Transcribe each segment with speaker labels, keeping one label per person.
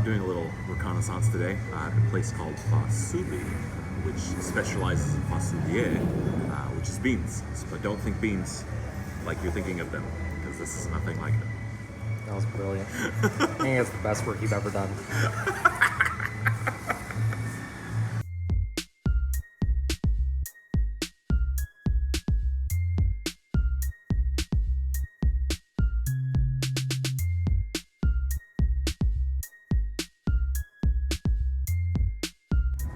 Speaker 1: doing a little reconnaissance today at a place called Fasuli, which specializes in fasulye, which is beans. But don't think beans like you're thinking of them, because this is nothing like it.
Speaker 2: That was brilliant. I think it's the best work you've ever done.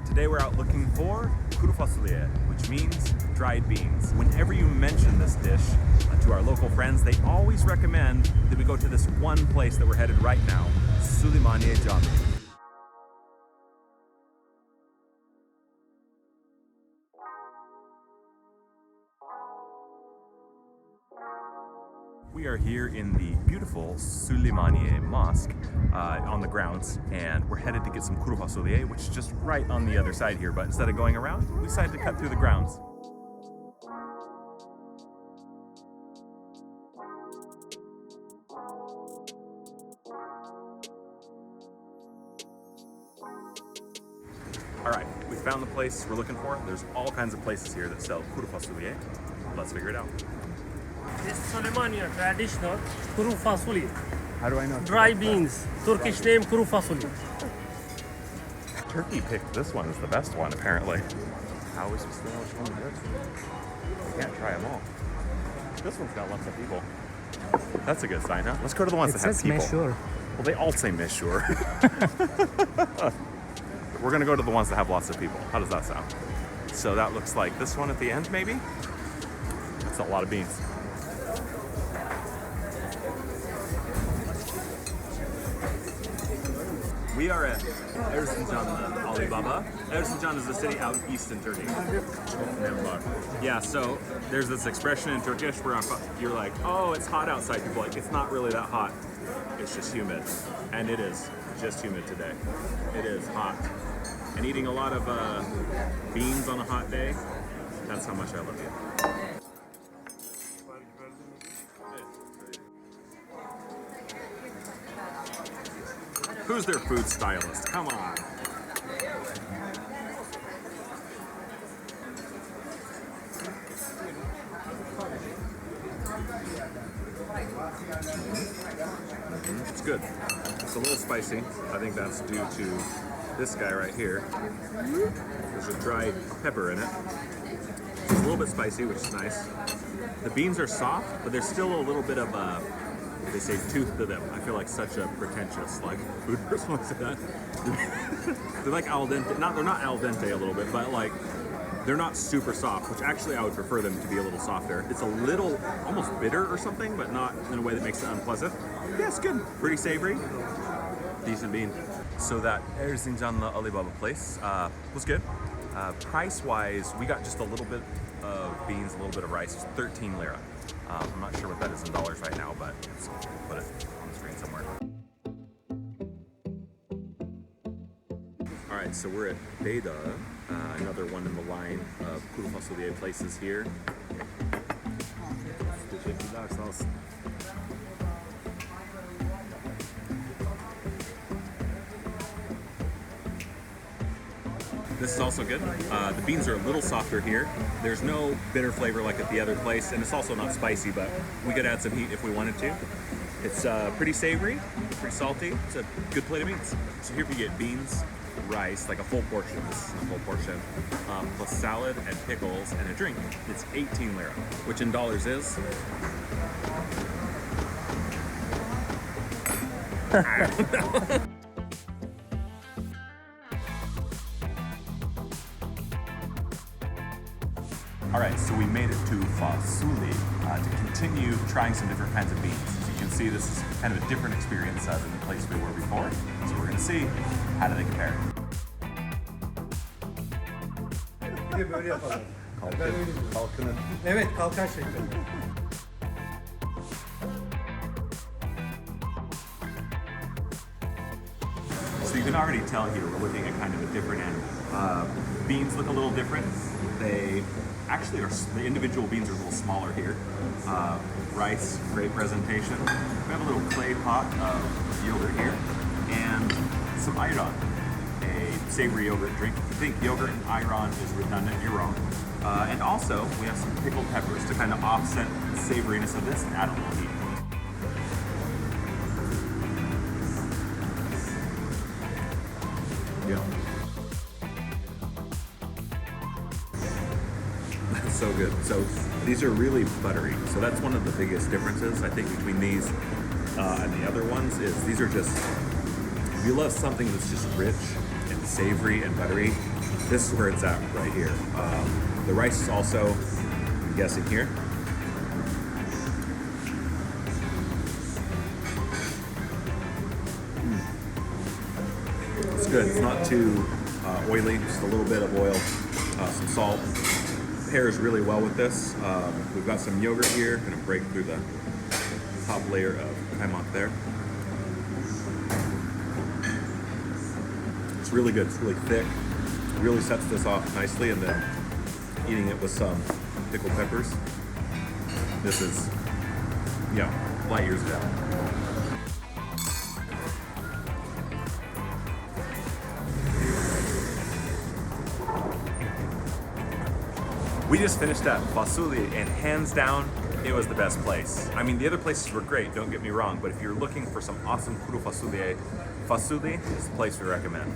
Speaker 1: Today we're out looking for Kuru Fasulye, which means dried beans. Whenever you mention this dish to our local friends, they always recommend that we go to this one place that we're headed right now, Sülemaniye. We are here in the beautiful Süleymaniye Mosque on the grounds, and we're headed to get some Kuru Fasulye, which is just right on the other side here, but instead of going around, we decided to cut through the grounds. All right, we found the place we're looking for. There's all kinds of places here that sell Kuru Fasulye. Let's figure it out.
Speaker 3: This is Sülemaniye traditional Kuru Fasulye.
Speaker 1: How do I know?
Speaker 3: Dry beans. Turkish name Kuru Fasulye.
Speaker 1: Turkey picked this one as the best one, apparently. How are we supposed to know which one it is? We can't try them all. This one's got lots of people. That's a good sign, huh? Let's go to the ones that have people.
Speaker 2: Meşhur.
Speaker 1: Well, they all say Meşhur. We're gonna go to the ones that have lots of people. How does that sound? So that looks like this one at the end, maybe? That's a lot of beans. We are at Erzincanlı Ali Baba. Erzincan is a city out east in Turkey. Yeah, so there's this expression in Turkish where you're like, oh, it's hot outside. People are like, it's not really that hot. It's just humid. And it is just humid today. It is hot. And eating a lot of beans on a hot day, that's how much I love you. Who's their food stylist? Come on. It's good. It's a little spicy. I think that's due to this guy right here. There's a dried pepper in it. It's a little bit spicy, which is nice. The beans are soft, but there's still a little bit of they say tooth to them. I feel like such a pretentious food person would say that. They're like al dente. They're not al dente a little bit, but they're not super soft, which actually I would prefer them to be a little softer. It's a little almost bitter or something, but not in a way that makes it unpleasant. Yeah, it's good. Pretty savory. Decent bean. So that Erzincanlı Ali Baba place was good. Price-wise, we got just a little bit of beans, a little bit of rice. It's 13 lira. I'm not sure what that is in dollars right now, but let's put it on the screen somewhere. All right, so we're at Beydağı, another one in the line of Kuru Fasulye places here. This is also good. The beans are a little softer here. There's no bitter flavor like at the other place, and it's also not spicy, but we could add some heat if we wanted to. It's pretty savory, pretty salty. It's a good plate of beans. So here we get beans, rice, like a full portion. This is a full portion, plus salad and pickles and a drink. It's 18 lira, which in dollars is... I don't know. All right, so we made it to Fasuli to continue trying some different kinds of beans. As you can see, this is kind of a different experience than the place we were before. So we're gonna see, how do they compare?
Speaker 2: Böyle yapalım.
Speaker 1: Kalkının.
Speaker 2: Evet, kalkan şekli.
Speaker 1: So you can already tell here we're looking at kind of a different animal. Beans look a little different. They actually are, the individual beans are a little smaller here. Rice, great presentation. We have a little clay pot of yogurt here. and some ayran, a savory yogurt drink. If you think yogurt and ayran is redundant, you're wrong. And also, we have some pickled peppers to kind of offset the savoriness of this and add a little heat. Yeah. That's so good. So these are really buttery. So that's one of the biggest differences, I think, between these and the other ones is these are just, if you love something that's just rich and savory and buttery, this is where it's at right here. The rice is also, I'm guessing here. It's good. It's not too oily, just a little bit of oil, some salt. Pairs really well with this. We've got some yogurt here. Gonna break through the top layer of kaymak there. It's really good. It's really thick. Really sets this off nicely, and then eating it with some pickled peppers. This is, yeah, light years down. We just finished at Fasuli, and hands down, it was the best place. I mean, the other places were great, don't get me wrong, but if you're looking for some awesome Kuru Fasulye, Fasuli is the place we recommend.